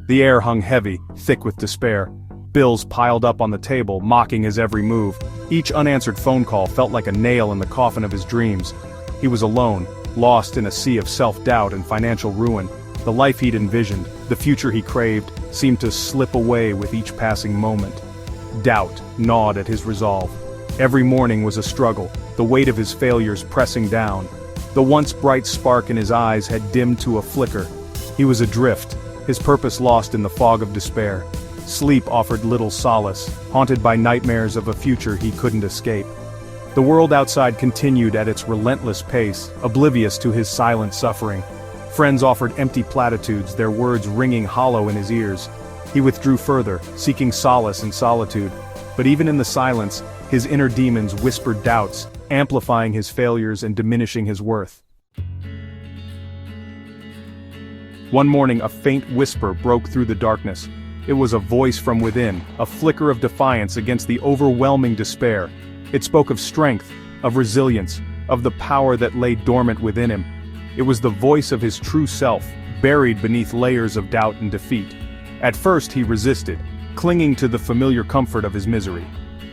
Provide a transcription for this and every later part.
The air hung heavy, thick with despair. Bills piled up on the table, mocking his every move. Each unanswered phone call felt like a nail in the coffin of his dreams. He was alone, lost in a sea of self-doubt and financial ruin. The life he'd envisioned, the future he craved, seemed to slip away with each passing moment. Doubt gnawed at his resolve. Every morning was a struggle, the weight of his failures pressing down. The once bright spark in his eyes had dimmed to a flicker. He was adrift, his purpose lost in the fog of despair. Sleep offered little solace, haunted by nightmares of a future he couldn't escape. The world outside continued at its relentless pace, oblivious to his silent suffering. Friends offered empty platitudes, their words ringing hollow in his ears. He withdrew further, seeking solace in solitude. But even in the silence, his inner demons whispered doubts, amplifying his failures and diminishing his worth. One morning, a faint whisper broke through the darkness. It was a voice from within, a flicker of defiance against the overwhelming despair. It spoke of strength, of resilience, of the power that lay dormant within him. It was the voice of his true self, buried beneath layers of doubt and defeat. At first he resisted, clinging to the familiar comfort of his misery.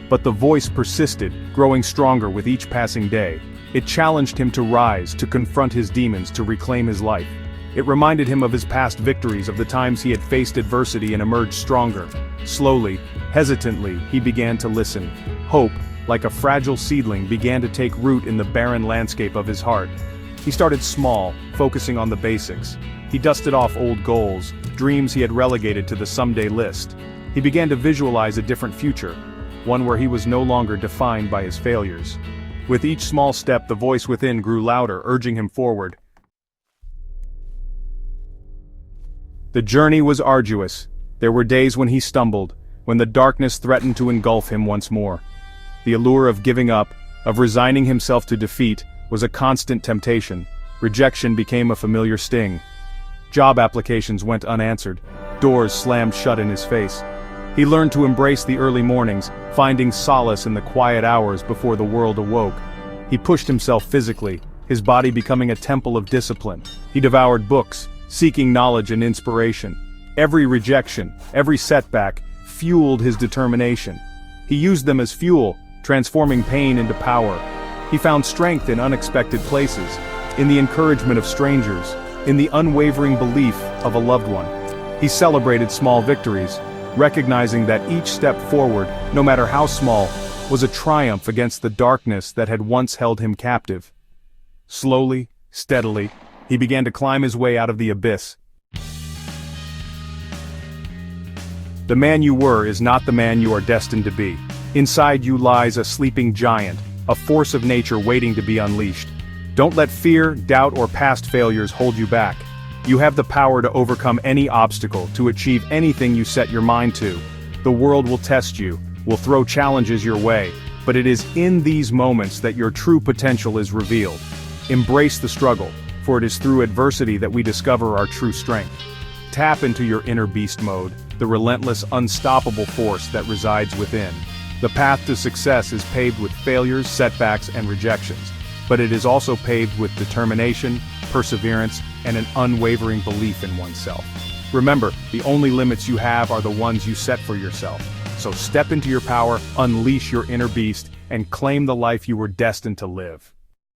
But the voice persisted, growing stronger with each passing day. It challenged him to rise, to confront his demons, to reclaim his life. It reminded him of his past victories, of the times he had faced adversity and emerged stronger. Slowly, hesitantly, he began to listen. Hope, like a fragile seedling, began to take root in the barren landscape of his heart. He started small, focusing on the basics. He dusted off old goals, dreams he had relegated to the someday list. He began to visualize a different future, one where he was no longer defined by his failures. With each small step, the voice within grew louder, urging him forward. The journey was arduous. There were days when he stumbled, when the darkness threatened to engulf him once more. The allure of giving up, of resigning himself to defeat, was a constant temptation. Rejection became a familiar sting. Job applications went unanswered. Doors slammed shut in his face. He learned to embrace the early mornings, finding solace in the quiet hours before the world awoke. He pushed himself physically, his body becoming a temple of discipline. He devoured books, seeking knowledge and inspiration. Every rejection, every setback, fueled his determination. He used them as fuel, transforming pain into power. He found strength in unexpected places, in the encouragement of strangers, in the unwavering belief of a loved one. He celebrated small victories, recognizing that each step forward, no matter how small, was a triumph against the darkness that had once held him captive. Slowly, steadily, he began to climb his way out of the abyss. The man you were is not the man you are destined to be. Inside you lies a sleeping giant, a force of nature waiting to be unleashed. Don't let fear, doubt, or past failures hold you back. You have the power to overcome any obstacle, to achieve anything you set your mind to. The world will test you, will throw challenges your way, but it is in these moments that your true potential is revealed. Embrace the struggle, for it is through adversity that we discover our true strength. Tap into your inner beast mode, the relentless, unstoppable force that resides within. The path to success is paved with failures, setbacks, and rejections, but it is also paved with determination, perseverance, and an unwavering belief in oneself. Remember, the only limits you have are the ones you set for yourself. So step into your power, unleash your inner beast, and claim the life you were destined to live.